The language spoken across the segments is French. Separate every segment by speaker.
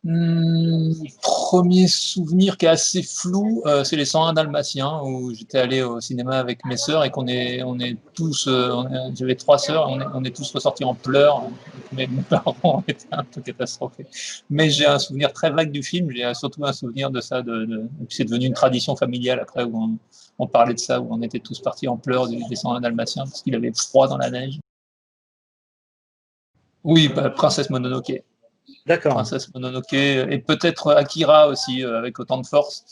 Speaker 1: Premier souvenir qui est assez flou, c'est les 101 Dalmatiens, où j'étais allé au cinéma avec mes sœurs et on est tous, j'avais 3 sœurs, on est tous ressortis en pleurs. Mes parents étaient un peu catastrophés. Mais j'ai un souvenir très vague du film, j'ai surtout un souvenir de ça, et puis c'est devenu une tradition familiale après, où on parlait de ça, où on était tous partis en pleurs des 101 Dalmatiens parce qu'il avait froid dans la neige. Oui, bah, Princesse Mononoke.
Speaker 2: D'accord.
Speaker 1: Princesse Mononoke et peut-être Akira aussi, avec autant de force.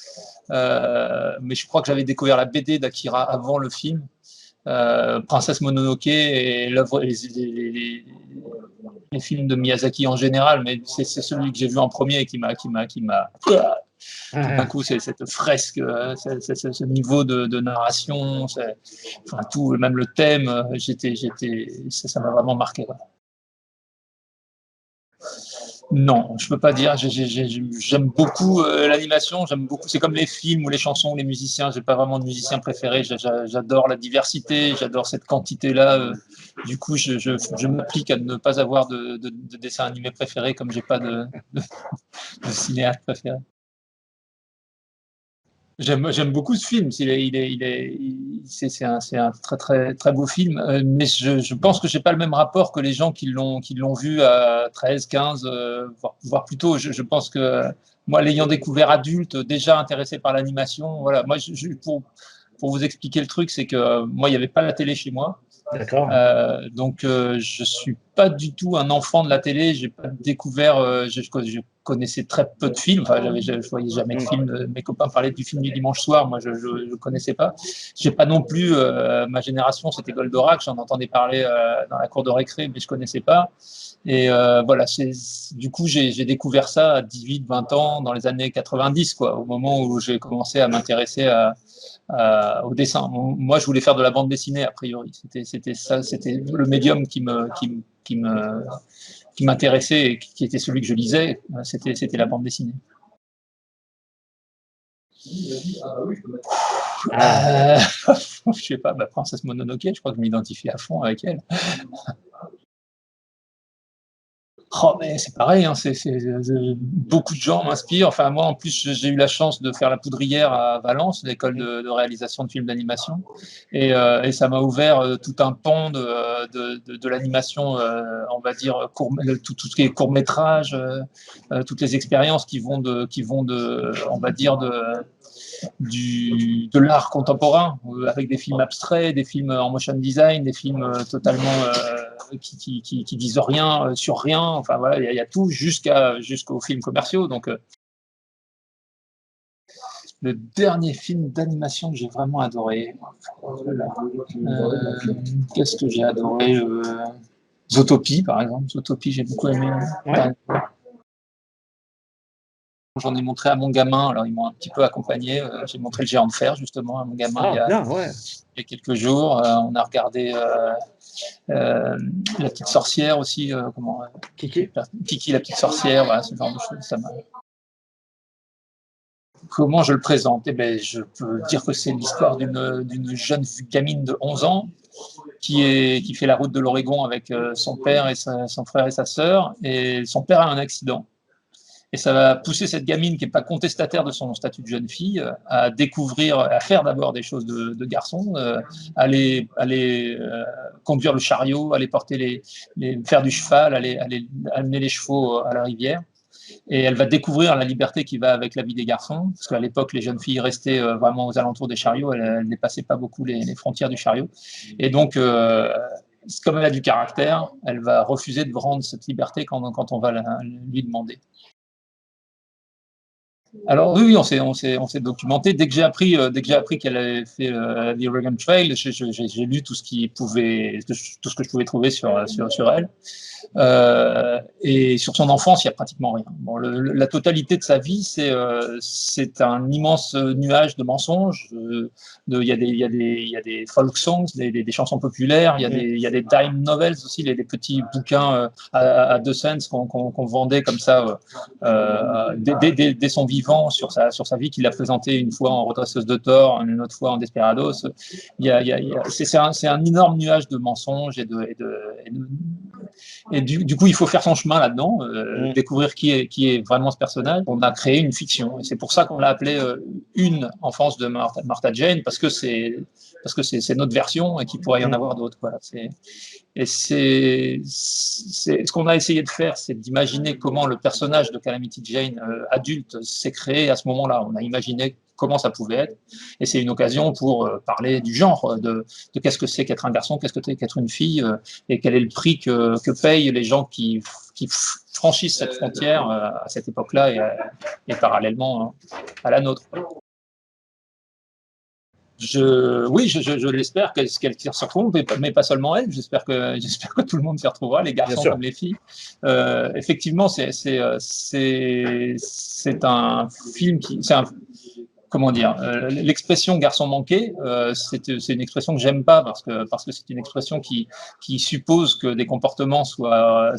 Speaker 1: Mais je crois que j'avais découvert la BD d'Akira avant le film. Princesse Mononoke et l'œuvre, les films de Miyazaki en général, mais c'est celui que j'ai vu en premier tout d'un coup, c'est cette fresque, ce niveau de narration, enfin tout, même le thème, ça m'a vraiment marqué. Ouais. Non, je peux pas dire. J'aime beaucoup l'animation. J'aime beaucoup. C'est comme les films ou les chansons ou les musiciens. J'ai pas vraiment de musicien préféré. J'adore la diversité. J'adore cette quantité-là. Du coup, je m'applique à ne pas avoir de dessin animé préféré, comme j'ai pas de cinéaste préféré. J'aime beaucoup ce film. C'est un très, très, très beau film. Mais je pense que j'ai pas le même rapport que les gens qui l'ont vu à 13, 15, voire plus tôt. Je pense que moi, l'ayant découvert adulte, déjà intéressé par l'animation, voilà. Moi, pour vous expliquer le truc, c'est que moi, il n'y avait pas la télé chez moi.
Speaker 2: D'accord.
Speaker 1: Donc, je suis pas du tout un enfant de la télé. J'ai pas découvert. Je connaissais très peu de films. Enfin, je voyais jamais de films. Mes copains parlaient du film du dimanche soir. Moi, je connaissais pas. J'ai pas non plus. Ma génération, c'était Goldorak. J'en entendais parler dans la cour de récré, mais je connaissais pas. Et voilà. Du coup, j'ai découvert ça à 18, 20 ans, dans les années 90, quoi, au moment où j'ai commencé à m'intéresser au dessin. Moi, je voulais faire de la bande dessinée, a priori. C'était le médium qui m'intéressait et qui était celui que je lisais. C'était la bande dessinée. Euh, je sais pas, Princesse Mononoke, je crois que je m'identifie à fond avec elle. Oh, mais c'est pareil, hein, beaucoup de gens m'inspirent. Enfin, moi, en plus, j'ai eu la chance de faire la Poudrière à Valence, l'école de réalisation de films d'animation, et ça m'a ouvert tout un pan de l'animation, on va dire tout ce qui est court métrage, toutes les expériences on va dire de l'art contemporain, avec des films abstraits, des films en motion design, des films totalement qui disent rien sur rien. Enfin voilà, il y a tout jusqu'aux films commerciaux. Donc le dernier film d'animation que j'ai vraiment adoré, qu'est-ce que j'ai adoré Zootopie, par exemple. Zootopie, j'ai beaucoup aimé.
Speaker 2: Ouais.
Speaker 1: J'en ai montré à mon gamin, alors ils m'ont un petit peu accompagné. J'ai montré le géant de fer justement à mon gamin
Speaker 2: Ah, bien, ouais.
Speaker 1: il y a quelques jours. On a regardé la petite sorcière aussi,
Speaker 2: Kiki.
Speaker 1: Kiki la petite sorcière, voilà, ce genre de choses. Comment je le présente? Eh ben, je peux dire que c'est l'histoire d'une jeune gamine de 11 ans qui fait la route de l'Oregon avec son père et son frère et sa sœur. Et son père a un accident. Et ça va pousser cette gamine qui n'est pas contestataire de son statut de jeune fille à découvrir, à faire d'abord des choses de garçon, aller conduire le chariot, aller porter faire du cheval, aller amener les chevaux à la rivière. Et elle va découvrir la liberté qui va avec la vie des garçons, parce qu'à l'époque, les jeunes filles restaient vraiment aux alentours des chariots, elles ne dépassaient pas beaucoup les frontières du chariot. Et donc, comme elle a du caractère, elle va refuser de rendre cette liberté quand on va lui demander. Alors oui, on s'est documenté. Dès que j'ai appris qu'elle avait fait The Oregon Trail, j'ai lu tout ce tout ce que je pouvais trouver sur elle. Et sur son enfance, il n'y a pratiquement rien. Bon, la totalité de sa vie, c'est un immense nuage de mensonges. Il y a des folk songs, des chansons populaires, il y a des dime novels aussi, les petits bouquins à 2 cents qu'on vendait comme ça dès son vivant sur sa vie, qu'il a présenté une fois en Redresseuse de tort, une autre fois en Desperados. C'est un énorme nuage de mensonges et de Et du coup, il faut faire son chemin là-dedans, découvrir qui est vraiment ce personnage. On a créé une fiction. Et c'est pour ça qu'on l'a appelé Une enfance de Martha Jane, parce que c'est notre version et qu'il pourrait y en avoir d'autres. Voilà, et ce qu'on a essayé de faire, c'est d'imaginer comment le personnage de Calamity Jane adulte s'est créé à ce moment-là. On a imaginé comment ça pouvait être. Et c'est une occasion pour parler du genre, de qu'est-ce que c'est qu'être un garçon, qu'est-ce que c'est qu'être une fille, et quel est le prix que payent les gens qui franchissent cette frontière à cette époque-là et parallèlement à la nôtre. Oui, je l'espère qu'elle s'y retrouve, mais pas seulement elle. J'espère que tout le monde s'y retrouvera, les garçons comme les filles. Effectivement, c'est un film comment dire, l'expression garçon manqué, c'est une expression que j'aime pas parce que c'est une expression qui suppose que des comportements soient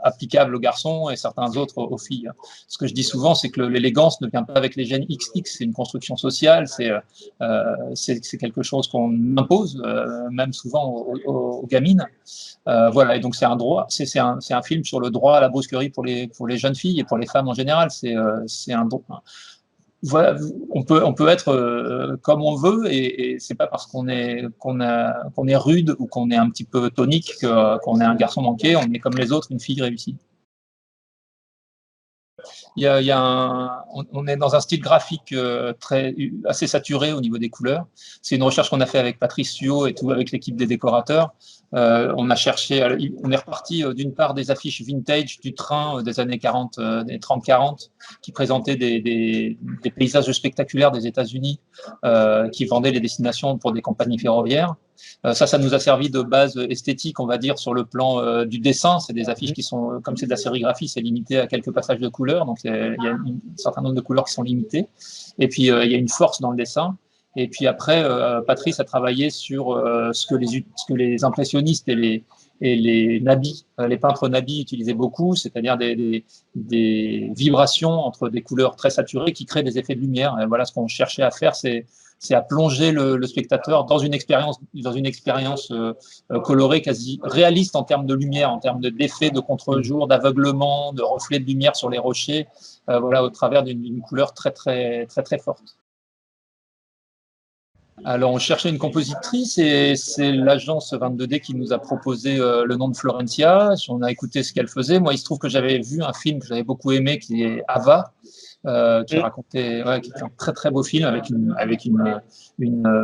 Speaker 1: applicables aux garçons et certains autres aux filles. Ce que je dis souvent, c'est que l'élégance ne vient pas avec les gènes XX, c'est une construction sociale, c'est quelque chose qu'on impose, même souvent aux gamines. Voilà, et donc c'est un droit, c'est un film sur le droit à la brusquerie pour les jeunes filles et pour les femmes en général. C'est un droit. Voilà, on peut être comme on veut et c'est pas parce qu'on est rude ou qu'on est un petit peu tonique qu'on est un garçon manqué. On est comme les autres, une fille réussie. On est dans un style graphique assez saturé au niveau des couleurs. C'est une recherche qu'on a fait avec Patrice Suot et tout, avec l'équipe des décorateurs. On est reparti d'une part des affiches vintage du train des années 40, des 30-40, qui présentaient des paysages spectaculaires des États-Unis, qui vendaient les destinations pour des compagnies ferroviaires. Ça nous a servi de base esthétique, on va dire, sur le plan du dessin. C'est des affiches qui sont, comme c'est de la sérigraphie, c'est limité à quelques passages de couleurs, donc il y a un certain nombre de couleurs qui sont limitées. Et puis, il y a une force dans le dessin. Et puis après, Patrice a travaillé sur ce que les impressionnistes et les nabis, les peintres nabis utilisaient beaucoup, c'est-à-dire des vibrations entre des couleurs très saturées qui créent des effets de lumière. Et voilà, ce qu'on cherchait à faire, c'est à plonger le spectateur dans une expérience colorée, quasi réaliste en termes de lumière, en termes d'effets de contre-jour, d'aveuglement, de reflets de lumière sur les rochers, voilà, au travers d'une couleur très, très, très, très forte. Alors, on cherchait une compositrice et c'est l'agence 22D qui nous a proposé le nom de Florencia. On a écouté ce qu'elle faisait. Moi, il se trouve que j'avais vu un film que j'avais beaucoup aimé qui est Ava, qui racontait, qui est un très très beau film avec une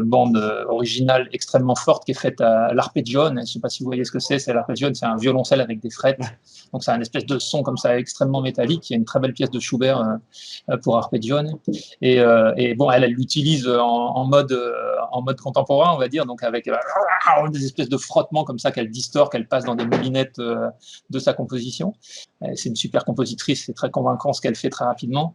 Speaker 1: bande originale extrêmement forte qui est faite à l'arpeggione. Je ne sais pas si vous voyez ce que c'est. L'arpeggione, c'est un violoncelle avec des frettes. Donc c'est un espèce de son comme ça extrêmement métallique. Il y a une très belle pièce de Schubert pour arpeggione. Et bon, elle l'utilise en mode contemporain, on va dire, donc avec des espèces de frottements comme ça qu'elle distord, qu'elle passe dans des moulinettes de sa composition. C'est une super compositrice, c'est très convaincant ce qu'elle fait très rapidement.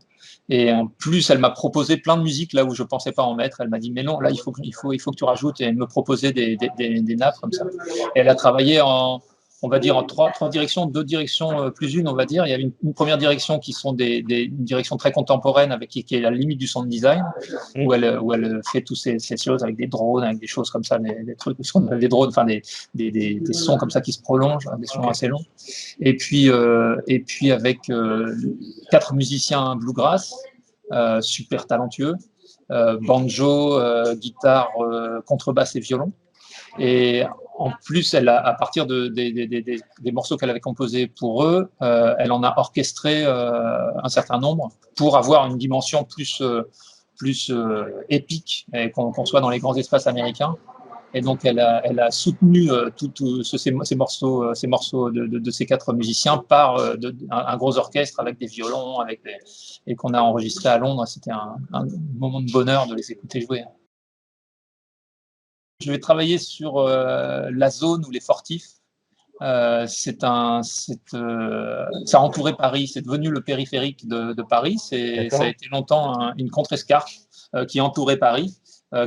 Speaker 1: Et en plus, elle m'a proposé plein de musiques là où je pensais pas en mettre. Elle m'a dit mais non, là il faut que tu rajoutes, et elle me proposait des nappes comme ça. Et elle a travaillé on va dire en trois directions, deux directions plus une, on va dire. Il y avait une première direction qui sont une direction très contemporaine qui est la limite du sound design, où elle fait toutes ces choses avec des drones, avec des choses comme ça, des trucs, des drones, enfin des sons comme ça qui se prolongent, des sons assez longs. Et puis avec 4 musiciens bluegrass, super talentueux, banjo, guitare, contrebasse et violon. Et en plus, à partir des morceaux qu'elle avait composés pour eux, elle en a orchestré un certain nombre pour avoir une dimension plus épique et qu'on soit dans les grands espaces américains. Et donc, elle a soutenu ces morceaux de ces 4 musiciens par un gros orchestre avec des violons, et qu'on a enregistré à Londres. C'était un moment de bonheur de les écouter jouer. Je vais travailler sur la zone ou les fortifs. Ça a entouré Paris, c'est devenu le périphérique de Paris. Ça a été longtemps une contrescarpe qui entourait Paris,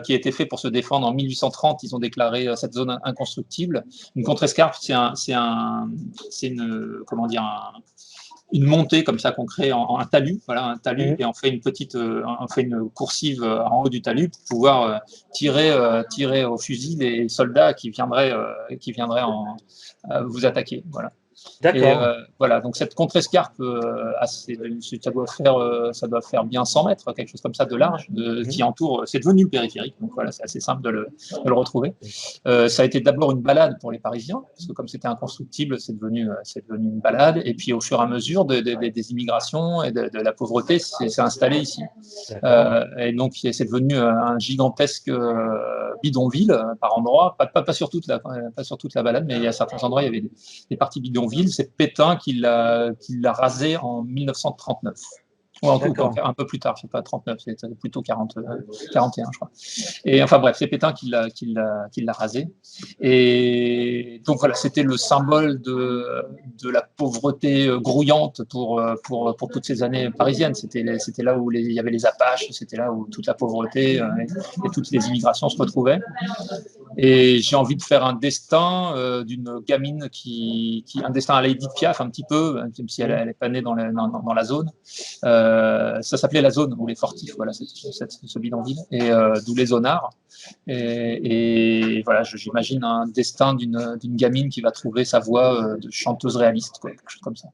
Speaker 1: qui a été fait pour se défendre en 1830. Ils ont déclaré cette zone inconstructible. Une contrescarpe, une montée comme ça qu'on crée en un talus, voilà, un talus, et on fait on fait une coursive en haut du talus pour pouvoir tirer au fusil les soldats qui viendraient vous attaquer. Voilà. Et
Speaker 2: D'accord.
Speaker 1: voilà, donc cette contre-escarpe, ça doit faire bien 100 mètres, quelque chose comme ça de large, qui entoure, c'est devenu le périphérique, donc voilà, c'est assez simple de le retrouver. Ça a été d'abord une balade pour les Parisiens, parce que comme c'était inconstructible, c'est devenu une balade, et puis au fur et à mesure des immigrations et de la pauvreté, c'est installé ici. Et donc c'est devenu un gigantesque bidonville par endroits, pas sur toute la balade, mais il y a certains endroits, il y avait des parties bidonville. C'est Pétain qui l'a rasé en 1939. Ou un peu plus tard, je ne sais pas, 39, c'est plutôt 41, je crois. Et enfin bref, c'est Pétain qui l'a rasé. Et donc voilà, c'était le symbole de la pauvreté grouillante pour toutes ces années parisiennes. C'était là où il y avait les Apaches, c'était là où toute la pauvreté et toutes les immigrations se retrouvaient. Et j'ai envie de faire un destin d'une gamine un destin à l'Edith Piaf un petit peu, même si elle n'est pas née dans la zone. Ça s'appelait la zone, ou les fortifs, voilà, ce bidonville, et d'où les zonards. Et voilà, j'imagine un destin d'une gamine qui va trouver sa voie de chanteuse réaliste, quoi, quelque chose comme ça.